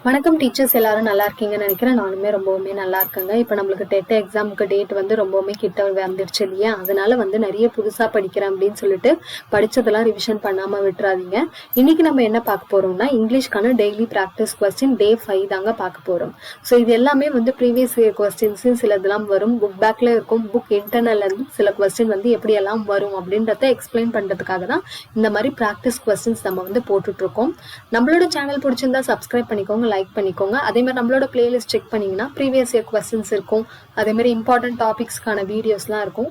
வணக்கம் டீச்சர்ஸ், எல்லாரும் நல்லா இருக்கீங்கன்னு நினைக்கிறேன். நானுமே ரொம்பவுமே நல்லா இருக்கேங்க. இப்போ நம்மளுக்கு டெட் எக்ஸாமுக்கு டேட் வந்து ரொம்பவுமே கிட்ட வந்துடுச்சு இல்லையா? அதனால வந்து நிறைய புதுசா படிக்கிறேன் அப்படின்னு சொல்லிட்டு படிச்சதெல்லாம் ரிவிஷன் பண்ணாம விட்டுறாதீங்க. இன்னைக்கு நம்ம என்ன பார்க்க போறோம்னா இங்கிலீஷ்க்கான டெய்லி ப்ராக்டிஸ் கொஸ்டின் டே 5 தாங்க பார்க்க போறோம். ஸோ இது எல்லாமே வந்து ப்ரீவியஸ் இயர் கொஸ்டின்ஸ் சிலதெல்லாம் வரும், புக் பேக்ல இருக்கும், புக் இன்டர்னல்ல இருந்து சில கொஸ்டின் வந்து எப்படி எல்லாம் வரும் அப்படின்றத எக்ஸ்பிளைன் பண்றதுக்காக தான் இந்த மாதிரி ப்ராக்டிஸ் கொஸ்டின்ஸ் நம்ம வந்து போட்டுட்டு இருக்கோம். நம்மளோட சேனல் பிடிச்சிருந்தா சப்ஸ்கிரைப் பண்ணிக்கோங்க, லைக் பண்ணிக்கோங்க. அதே மாதிரி நம்மளோட பிளேலிஸ்ட் செக் பண்ணீங்கன்னா ப்ரீவியஸ் இயர் கொஸ்டின்ஸ் இருக்கும், அதே மாதிரி இம்பார்ட்டன்ட் டாபிக்ஸ்க்கான வீடியோஸ்லாம் இருக்கும்.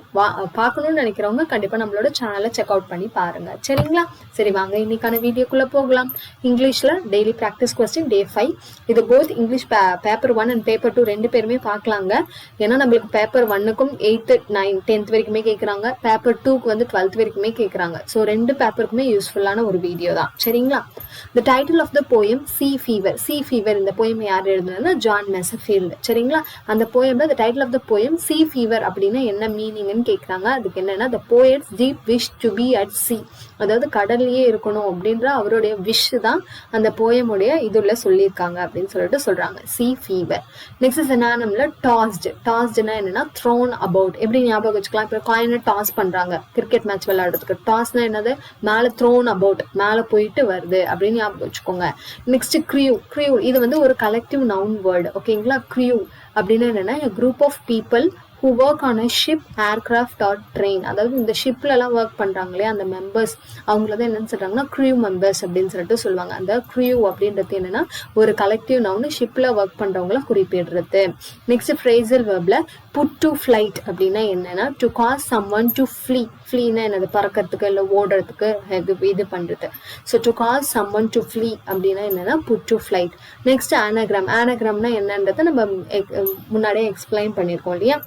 பார்க்கணும்னு நினைக்கிறவங்க கண்டிப்பா நம்மளோட சேனலை செக் அவுட் பண்ணி பாருங்க. சரிங்களா? சரி, வாங்க இன்னைக்கான வீடியோக்குள்ள போகலாம். இங்கிலீஷ்ல டெய்லி ப்ராக்டிஸ் கொஸ்டின் டே 5. இது both English paper 1 and paper 2 ரெண்டு பேருமே பார்க்கலாங்க. ஏன்னா நம்மளுக்கு பேப்பர் 1க்கும் 8th 9th 10th வரைக்குமே கேட்கறாங்க, பேப்பர் 2க்கு வந்து 12th வரைக்குமே கேட்கறாங்க. ஸோ ரெண்டு பேப்பருக்குமே யூஸ்ஃபுல்லான ஒரு வீடியோ தான். சரிங்களா? The title of the poem Sea Fever. Sea Fever இந்த போயம் யார் எழுதுனதுன்னா ஜான் மெசஃபீல்ட். சரிங்களா? அந்த போயம்ல the title of the poem Sea Fever அப்படின்னா என்ன மீனிங்னு கேட்கறாங்க. அதுக்கு என்னன்னா the poet's deep wish to be at sea, அதாவது கடல்லையே இருக்கணும் அப்படின்ற அவருடைய விஷ் தான் அந்த போயமுடைய இதுல சொல்லியிருக்காங்க அப்படின்னு சொல்லிட்டு சொல்றாங்க. Sea Fever. நெக்ஸ்ட் சினானிம்ல டாஸ்ட். டாஸ்ட்னா என்னன்னா thrown about. எப்படி ஞாபகம் வச்சுக்கலாம்? இப்போ காயினை டாஸ் பண்றாங்க கிரிக்கெட் மேட்ச் விளையாடுறதுக்கு. டாஸ்னா என்னது? மேல thrown about, மேல போயிட்டு வருது அப்படின்னு ஞாபகம் வச்சுக்கோங்க. Next crew. crew இது வந்து ஒரு கலெக்டிவ் நவுன் வேர்டு. ஓகேங்களா? crew அப்படின்னு என்னன்னா a group of people who work on a ship, aircraft or train. அதாவது இந்த ஷிப்ல எல்லாம் ஒர்க் பண்றாங்களே அந்த மெம்பர்ஸ், அவங்களதான் என்னன்னு சொல்றாங்கன்னா crew members அப்படின்னு சொல்லிட்டு சொல்லுவாங்க. அந்த crew அப்படின்றது என்னன்னா ஒரு கலெக்டிவ் நவுன், ஷிப்ல ஒர்க் பண்றவங்களை குறிப்பிடுறது. நெக்ஸ்ட் phrasal verbல put to flight அப்படின்னா என்னன்னா to cause someone to flee. fleeனா என்னது? பறக்கிறதுக்கு இல்ல ஓடுறதுக்கு இது பண்றது. So to cause someone to flee அப்படின்னா என்னன்னா put to flight. Next anagram. anagramனா என்னன்றதை நம்ம முன்னாடியே எக்ஸ்பிளைன் பண்ணியிருக்கோம் இல்லையா?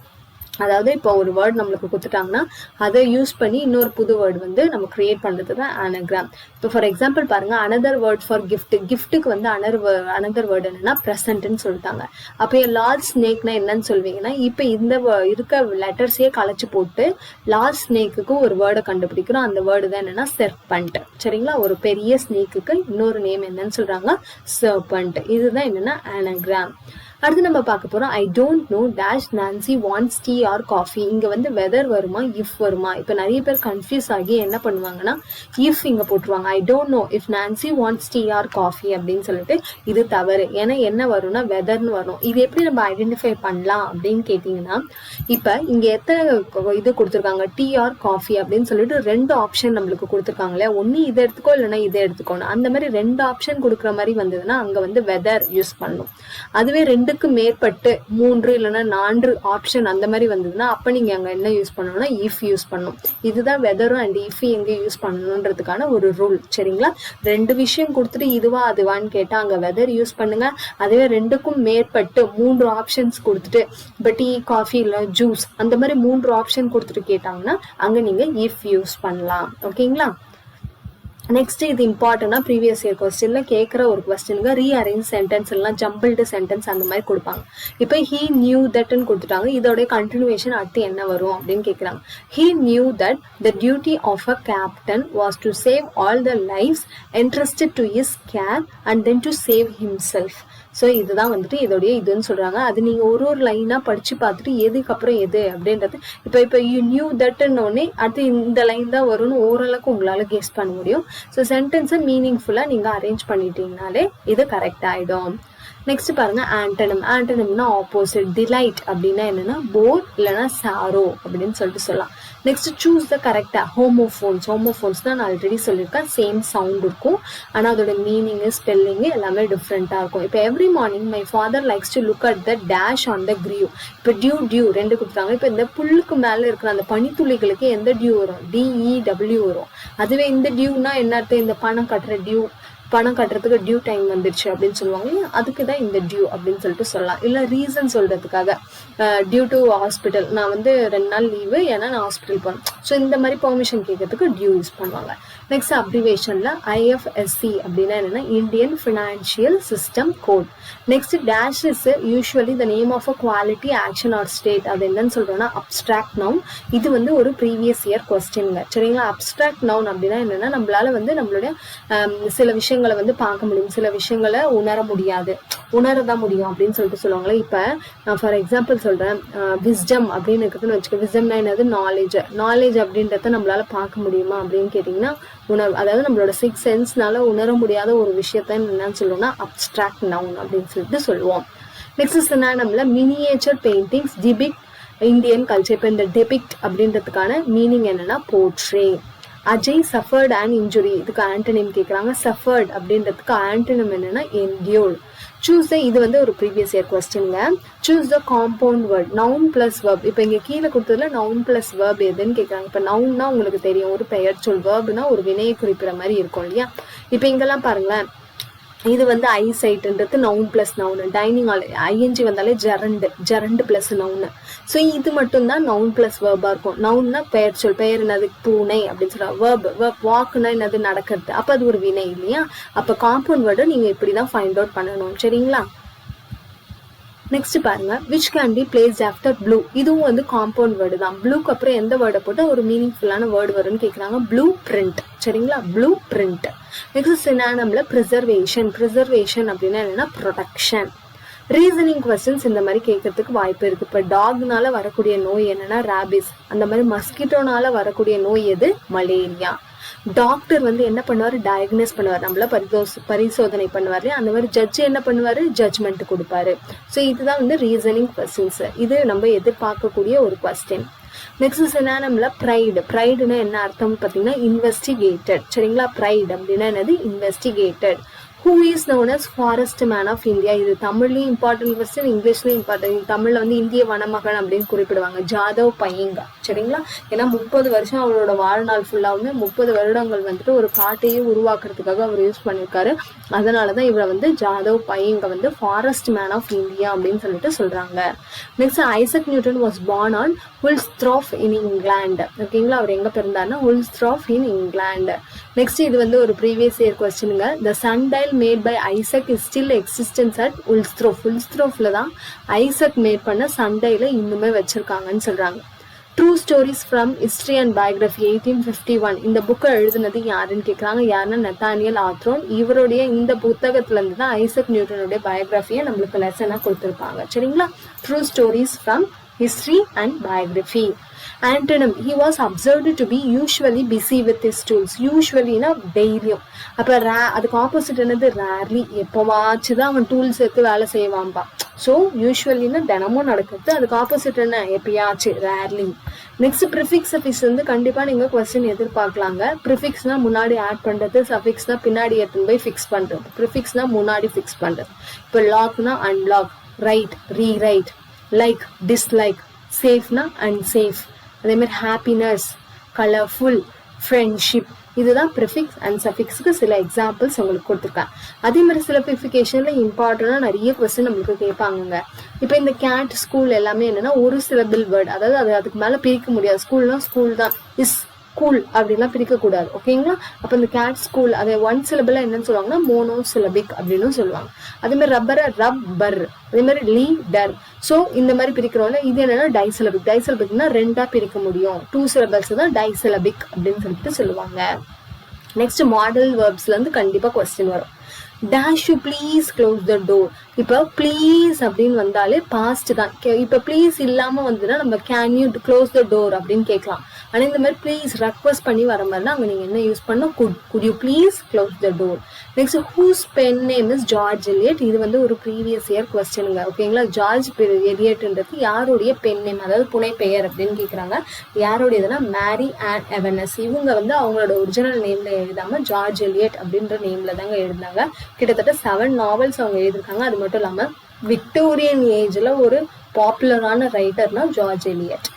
அதாவது இப்போ ஒரு வேர்டு நம்மளுக்கு கொடுத்துட்டாங்கன்னா அதை யூஸ் பண்ணி இன்னொரு புது வேர்டு வந்து நம்ம கிரியேட் பண்றது தான் anagram. இப்போ ஃபார் எக்ஸாம்பிள் பாருங்க, another word for gift. கிஃப்ட்டுக்கு வந்து another word என்னன்னா presentன்னு சொல்லிட்டாங்க. அப்போ லார்ஜ் ஸ்னேக்னா என்னன்னு சொல்வீங்கன்னா, இப்போ இந்த இருக்க லெட்டர்ஸே கலைச்சு போட்டு லார்ஜ் ஸ்னேக்குக்கு ஒரு வேர்டை கண்டுபிடிக்கிறோம். அந்த வேர்டு தான் என்னன்னா serpent. சரிங்களா? ஒரு பெரிய ஸ்னேக்குக்கு இன்னொரு நேம் என்னன்னு சொல்றாங்க? serpent. இதுதான் என்னன்னா anagram. அடுத்து நம்ம பார்க்க போறோம் I don't know dash Nancy wants tea or coffee. இங்க வந்து வெதர் வருமா இஃப் வருமா? இப்ப நிறைய பேர் கன்ஃபியூஸ் ஆகி என்ன பண்ணுவாங்கன்னா இஃப் இங்க போட்டுருவாங்க. I don't know if Nancy wants tea or coffee அப்படின்னு சொல்லிட்டு இது தவறு. ஏன்னா என்ன வரும்னா வெதர்னு வரும். இது எப்படி நம்ம ஐடென்டிஃபை பண்ணலாம் அப்படின்னு கேட்டீங்கன்னா, இப்ப இங்க எத்தனை இது கொடுத்துருக்காங்க டீ ஆர் காஃபி அப்படின்னு சொல்லிட்டு ரெண்டு ஆப்ஷன் நம்மளுக்கு கொடுத்துருக்காங்க இல்லையா? ஒன்னு இதை எடுத்துக்கோ இல்லைன்னா இதை எடுத்துக்கோணும். அந்த மாதிரி ரெண்டு ஆப்ஷன் கொடுக்குற மாதிரி வந்ததுன்னா அங்க வந்து வெதர் யூஸ் பண்ணும். அதுவே ரெண்டுக்கு மேற்பட்டு 3 இல்லைன்னா 4 ஆப்ஷன் அந்த மாதிரி வந்ததுன்னா அப்ப நீங்க அங்க என்ன யூஸ் பண்ணணும்னா இஃப் யூஸ் பண்ணணும். இதுதான் வெதரும் அண்ட் இஃப் எங்க யூஸ் பண்ணணும்ன்றதுக்கான ஒரு ரூல். சரிங்களா? ரெண்டு விஷயம் கொடுத்துட்டு இதுவா அதுவான்னு கேட்டா அங்க வெதர் யூஸ் பண்ணுங்க. அதுவே ரெண்டுக்கும் மேற்பட்டு 3 ஆப்ஷன்ஸ் கொடுத்துட்டு இப்போ டீ காஃபி இல்ல ஜூஸ் அந்த மாதிரி 3 ஆப்ஷன் கொடுத்துட்டு கேட்டாங்கன்னா அங்க நீங்க இஃப் யூஸ் பண்ணலாம். ஓகேங்களா? நெக்ஸ்ட் இது இம்பார்ட்டன்டா ப்ரீவியஸ் இயர் கொஸ்டின்ல கேட்கிற ஒரு கொஸ்டினுக்கு ரீஅரேஞ்ச் சென்டென்ஸ் எல்லாம் ஜம்பிள்டு சென்டென்ஸ் அந்த மாதிரி கொடுப்பாங்க. இப்போ he knew thatன்னு கொடுத்துட்டாங்க. இதோட கண்டினியூவேஷன் அடுத்து என்ன வரும் அப்படின்னு கேட்குறாங்க. He knew that the duty of a captain was to save all the lives entrusted to his care and then to save himself. So இதுதான் வந்துட்டு இதோடைய இதுன்னு சொல்றாங்க. அது நீங்க ஒரு லைனா படிச்சு பார்த்துட்டு எதுக்கு அப்புறம் எது அப்படின்றது இப்போ யூ நியூ தட்ன்னு ஒன்னே அடுத்து இந்த லைன் தான் வரும்னு ஓரளவுக்கு உங்களால கெஸ் பண்ண முடியும். ஸோ சென்டென்ஸை மீனிங்ஃபுல்லா நீங்க அரேஞ்ச் பண்ணிட்டீங்கனாலே இது கரெக்ட் ஆயிடும். நெக்ஸ்ட் பாருங்க ஆண்டனிம். ஆண்டனிம்னா ஆப்போசிட். டிலைட் அப்படின்னா என்னன்னா போர் இல்லைன்னா சாரோ அப்படின்னு சொல்லிட்டு சொல்லலாம். நெக்ஸ்ட் சூஸ் த கரெக்டா. ஹோமோஃபோன்ஸ். ஹோமோஃபோன்ஸ் தான் நான் ஆல்ரெடி சொல்லியிருக்கேன். சேம் சவுண்ட் இருக்கும், ஆனா அதோட மீனிங் ஸ்பெல்லிங் எல்லாமே டிஃப்ரெண்டா இருக்கும். இப்போ every morning my father likes to look at the dash on the crew. இப்போ டியூ ரெண்டு கொடுத்தாங்க. இப்போ இந்த புல்லுக்கு மேல இருக்கிற அந்த பனித்துளிகளுக்கு எந்த டியூ வரும்? DEW வரும். அதுவே இந்த டியூனா என்ன அர்த்தம்? இந்த பணம் கட்டுற டியூ, பணம் கட்டுறதுக்கு டியூ டைம் வந்துருச்சு அப்படின்னு சொல்லுவாங்க. அதுக்கு தான் இந்த டியூ அப்படின்னு சொல்லிட்டு சொல்லலாம். இல்ல ரீசன் சொல்றதுக்காக டியூ டு ஹாஸ்பிட்டல், நான் வந்து 2 நாள் லீவு ஏன்னா நான் ஹாஸ்பிட்டல் போனேன். ஸோ இந்த மாதிரி பெர்மிஷன் கேட்கறதுக்கு டியூ யூஸ் பண்ணுவாங்க. நெக்ஸ்ட் அப்ரிவேஷன்ல IFSC அப்படின்னா என்னன்னா Indian financial system code. Next dash is usually the name of a quality action or state. அது என்னன்னு சொல்றோம்னா அப்ஸ்ட்ராக்ட் நவுன். இது வந்து ஒரு ப்ரீவியஸ் இயர் கொஸ்டின்ங்க. சரிங்களா? அப்ஸ்ட்ராக்ட் நவுன் அப்படின்னா என்னன்னா நம்மளால வந்து நம்மளுடைய சில விஷயங்களை வந்து பார்க்க முடியும், சில விஷயங்களை உணர முடியாது. உணரதான் முடியும் அப்படின்னு சொல்லிட்டு சொல்லுவாங்களே. இப்ப நான் ஃபார் எக்ஸாம்பிள் சொல்றேன், விஸ்டம் அப்படின்னு இருக்குதுன்னு வச்சுக்க. விஸ்டம்னா என்னது? நாலேஜ். நாலேஜ் அப்படின்றத நம்மளால பார்க்க முடியுமா அப்படின்னு கேட்டீங்கன்னா உணர்வு. அதாவது நம்மளோட 6 சென்ஸ்னால உணர முடியாத ஒரு விஷயத்த என்னன்னு சொல்லுவோம்னா அப்டிராக்ட் நவுன் அப்படின்னு சொல்லிட்டு சொல்லுவோம். நெக்ஸ்ட் சினானிம்ல miniature paintings depict Indian culture. இப்போ இந்த டெபிக்ட் அப்படின்றதுக்கான மீனிங் என்னன்னா portray. Ajay suffered and injury, இதுக்கு ஆன்டனிம் கேட்குறாங்க. சஃபர்ட் அப்படின்றதுக்கு ஆன்டனிம் என்னன்னா என்டியூர்ட். சூஸ் த, இது வந்து ஒரு ப்ரீவியஸ் இயர் கொஸ்டின்ங்க. Choose the compound word noun plus verb. இப்போ இங்கே கீழே கொடுத்ததுல நவுன் பிளஸ் வேர்ப் எதுன்னு கேட்குறாங்க. இப்போ நவுன்னா உங்களுக்கு தெரியும், ஒரு பெயர் சொல். வேர்ப்னா ஒரு வினையை குறிப்பிட மாதிரி இருக்கும் இல்லையா. இப்போ இங்கெல்லாம் பாருங்களேன், இது வந்து ஐசைட்ன்றது noun plus noun. Dining hall I N G வந்தாலே ஜெரண்டு பிளஸ் நவுன். ஸோ இது மட்டும்தான் நவுன் பிளஸ் வேர்பா இருக்கும். நவுன்னா பெயர் சொல். பெயர் என்னது? பூனை அப்படின்னு சொல்லுவாங்க. வேர்ப் வாக்குன்னா என்னது? நடக்கிறது. அப்போ அது ஒரு வினை இல்லையா. அப்போ காம்பவுண்ட் வேர்டை நீங்க இப்படிதான் ஃபைண்ட் அவுட் பண்ணணும். சரிங்களா. நெக்ஸ்ட் பாருங்க, which can be placed after blue. இதுவும் வந்து காம்பவுண்ட் வேர்டு தான். ப்ளூக்கு அப்புறம் எந்த வேர்டை போட்டு ஒரு மீனிங்ஃபுல்லான வேர்டு வரும்னு கேட்குறாங்க. Blueprint. சரிங்களா, ப்ளூ பிரிண்ட். நெக்ஸ்ட் சினானிம்ல ப்ரிசர்வேஷன். ப்ரிசர்வேஷன் அப்படின்னா என்னன்னா ப்ரொடெக்ஷன். ரீசனிங் கொஸ்டின்ஸ் இந்த மாதிரி கேட்கறதுக்கு வாய்ப்பு இருக்கு. இப்போ டாக்னால வரக்கூடிய நோய் என்னன்னா ராபிஸ். அந்த மாதிரி மஸ்கிட்டோனால வரக்கூடிய நோய் எது? மலேரியா. டாக்டர் வந்து என்ன பண்ணுவாரு? டயக்னோஸ் பண்ணுவார், நம்மள பரிசோதனை பண்ணுவாரு. அந்த மாதிரி ஜட்ஜ் என்ன பண்ணுவாரு? ஜட்ஜ்மெண்ட் கொடுப்பாரு. ஸோ இதுதான் வந்து ரீசனிங் கொஸ்டின்ஸ். இது நம்ம எதிர்பார்க்கக்கூடிய ஒரு கொஸ்டின். நெக்ஸ்ட் சினானிம்ல ப்ரைடு. ப்ரைடுன்னா என்ன அர்த்தம் பார்த்தீங்கன்னா இன்வெஸ்டிகேட்டட். சரிங்களா. ப்ரைட் அப்படின்னா என்னது? Investigated. Who is known as forest man of India. இது தமிழ்லையும் இம்பார்ட்டன்ட் கொஸ்டின், இங்கிலீஷ்லையும் இம்பார்ட்டன்ட். தமிழ்ல வந்து இந்திய வனமகன் அப்படின்னு குறிப்பிடுவாங்க. ஜாதவ் பையங்கா. சரிங்களா. ஏன்னா 30 வருஷம் அவரோட வாழ்நாள் ஃபுல்லாவுமே 30 வருடங்கள் வந்துட்டு ஒரு காட்டையே உருவாக்குறதுக்காக அவர் யூஸ் பண்ணியிருக்காரு. அதனாலதான் இவரை வந்து ஜாதவ் பையங்க வந்து ஃபாரஸ்ட் மேன் ஆஃப் இந்தியா அப்படின்னு சொல்லிட்டு சொல்றாங்க. Next Isaac Newton was born on Woolsthorpe in England. ஓகேங்களா. அவர் எங்க பிறந்தாருன்னா உல்ஸ்த்ராஃப் இன் இங்கிலாந்து. நெக்ஸ்ட் இது வந்து ஒரு ப்ரீவியஸ் இயர் கொஸ்டினுங்க. The sundial made by Isaac is still existence at Woolsthorpe. உல்ஸ்த்ரோஃப்ல தான் ஐசக் மேட் பண்ண சண்டையில இன்னுமே வச்சிருக்காங்கன்னு சொல்றாங்க. True stories from history and biography 1851. இந்த புக்கை எழுதுனது யாருன்னு கேட்குறாங்க. யாருன்னா நத்தானியல் ஆத்ரோன். இவருடைய இந்த புத்தகத்துல இருந்து தான் ஐசக் நியூட்டனுடைய பயோகிராஃபியை நம்மளுக்கு லெசனா கொடுத்துருப்பாங்க. சரிங்களா. True stories from history and biography. Antonym, he was observed to be usually busy with his tools. usually na daily. அப்ப அதுக்கு ஆப்போசிட் என்னது? rarely. எப்போவாச்சுதான் அவன் டூல்ஸ் எடுத்து வேலை செய்வான்பா. ஸோ யூஸ்வலின்னா தினமும் நடக்குது. அதுக்கு ஆப்போசிட் என்ன? எப்பயாச்சு, ரேர்லி. நெக்ஸ்ட் ப்ரிஃபிக்ஸ் சஃபிக்ஸ் வந்து கண்டிப்பா நீங்க கொஸ்டின் எதிர்பார்க்கலாங்க. ப்ரிஃபிக்ஸ்னா முன்னாடி ஆட் பண்றது, சஃபிக்ஸ்னா பின்னாடி எடுத்துன்னு போய் ஃபிக்ஸ் பண்றது. ப்ரிஃபிக்ஸ்னா முன்னாடி ஃபிக்ஸ் பண்றது. இப்போ லாக்னா unlock, right, rewrite, like, dislike, சேஃப்னா அன்சேஃப். அதே மாதிரி ஹாப்பினஸ், கலர்ஃபுல், ஃப்ரெண்ட்ஷிப். இதுதான் ப்ரிஃபிக்ஸ் அண்ட் சஃபிக்ஸ்க்கு சில எக்ஸாம்பிள்ஸ் உங்களுக்கு கொடுத்துருக்கேன். அதே மாதிரி சிம்பிளிஃபிகேஷன்ல இம்பார்ட்டன்டா நிறைய கொஸ்டின் நம்மளுக்கு கேட்பாங்க. இப்போ இந்த கேட், ஸ்கூல் எல்லாமே என்னன்னா ஒரு சிலபிள் வேர்ட். அதாவது அதுக்கு மேல பிரிக்க முடியாது. ஸ்கூல்னா ஸ்கூல் தான். இஸ் ஸ்கூல் அப்படின்லாம் பிரிக்க கூடாது. ஓகேங்களா. அப்ப இந்த கேட் ஸ்கூல் அதை ஒன் சிலபிளா என்னன்னு சொல்லுவாங்கன்னா மோனோ சிலபிக் அப்படின்னு சொல்லுவாங்க. அதே மாதிரி ரப்பரை ரப்பர், அதே மாதிரி லீடர். ஸோ இந்த மாதிரி பிரிக்கிறோம்ல, இது என்னன்னா டைசிலபிக். டைசிலபிக்னா ரெண்டா பிரிக்க முடியும். 2 syllables தான் டைசிலபிக் அப்படின்னு சொல்லிட்டு சொல்லுவாங்க. நெக்ஸ்ட் மாடல் வேர்ப்ஸ்ல இருந்து கண்டிப்பா கொஸ்டின் வரும். Dash you please close the door. இப்போ ப்ளீஸ் அப்படின்னு வந்தாலே பாஸ்ட் தான். இப்போ ப்ளீஸ் இல்லாம வந்துன்னா நம்ம can you close the door அப்படின்னு கேட்கலாம். ஆனால் இந்த மாதிரி ப்ளீஸ் ரெக்வஸ்ட் பண்ணி வர மாதிரினா அங்கே நீங்கள் என்ன யூஸ் பண்ணோம்? Could you please close the door. Next whose pen name is George Eliot. இது வந்து ஒரு ப்ரீவியஸ் இயர் கொஸ்டினுங்க. ஓகேங்களா. ஜார்ஜ் எலியட்ன்றது யாருடைய பென் நேம், அதாவது புனை பெயர் அப்படின்னு கேட்குறாங்க. யாருடையதுன்னா மேரி அண்ட் எவனஸ். இவங்க வந்து அவங்களோட ஒரிஜினல் நேம்ல எழுதாம ஜார்ஜ் எலியட் அப்படின்ற நேம்ல தாங்க எழுதினாங்க. கிட்டத்தட்ட 7 novels அவங்க எழுதிருக்காங்க. அது மட்டும் இல்லாம விக்டோரியன் ஏஜ்ல ஒரு பாப்புலரான ரைட்டர்னா ஜார்ஜ் எலியட்.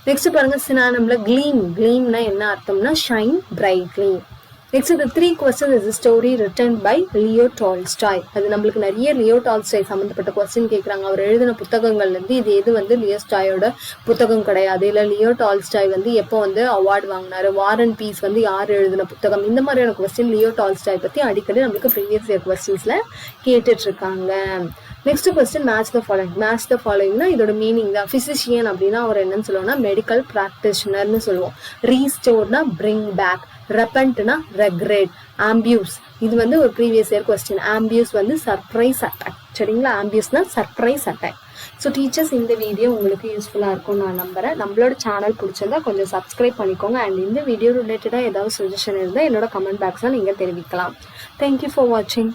நெக்ஸ்ட் பாருங்க சினானிம்ல க்ளீம். க்ளீம்னா என்ன அர்த்தம்னா shine brightly. Next the 3 questions is a story written by Leo Tolstoy. அது நம்மளுக்கு நிறைய லியோ டால்ஸ்டாய் சம்பந்தப்பட்ட கொஸ்டின் கேட்குறாங்க. அவர் எழுதின புத்தகங்கள்ல இருந்து இது வந்து லியோஸ்டாயோட புத்தகம் கிடையாது. இல்ல லியோ டால்ஸ்டாய் வந்து எப்போ வந்து அவார்டு வாங்கினாரு, வார் அண்ட் பீஸ் வந்து யார் எழுதின புத்தகம், இந்த மாதிரியான கொஸ்டின் லியோ டால்ஸ்டாய் பத்தி அடிக்கடி நம்மளுக்கு ப்ரீவியஸ் இயர் கொஸ்டின்ஸ்ல கேட்டுட்டு இருக்காங்க. Next question match the following. Match the ஃபாலோயிங்னா இதோட மீனிங் தான். பிசிஷியன் அப்படின்னா அவர் என்னன்னு சொல்லுவோம்னா மெடிக்கல் பிராக்டிஷனர்னு சொல்லுவோம். ரீஸ்டோர்னா பிரிங் பேக், ரெப்பன்ட்னா ரெக்ரெட், ஆம்பியூஸ். இது வந்து ஒரு ப்ரீவியஸ் இயர் கொஸ்டின். ஆம்பியூஸ் வந்து சர்ப்ரைஸ் அட்டாக். சரிங்களா? ஆம்பியூஸ்னா சர்ப்ரைஸ் அட்டாக். ஸோ டீச்சர்ஸ், இந்த வீடியோ உங்களுக்கு யூஸ்ஃபுல்லாக இருக்கும்னு நான் நம்புகிறேன். நம்மளோட சேனல் பிடிச்சிருந்தா கொஞ்சம் சப்ஸ்கிரைப் பண்ணிக்கோங்க. அண்ட் இந்த வீடியோ ரிலேட்டடாக ஏதாவது சஜஷன் இருந்தால் என்னோட கமெண்ட் பாக்ஸில் நீங்கள் தெரிவிக்கலாம். தேங்க்யூ ஃபார் வாட்சிங்.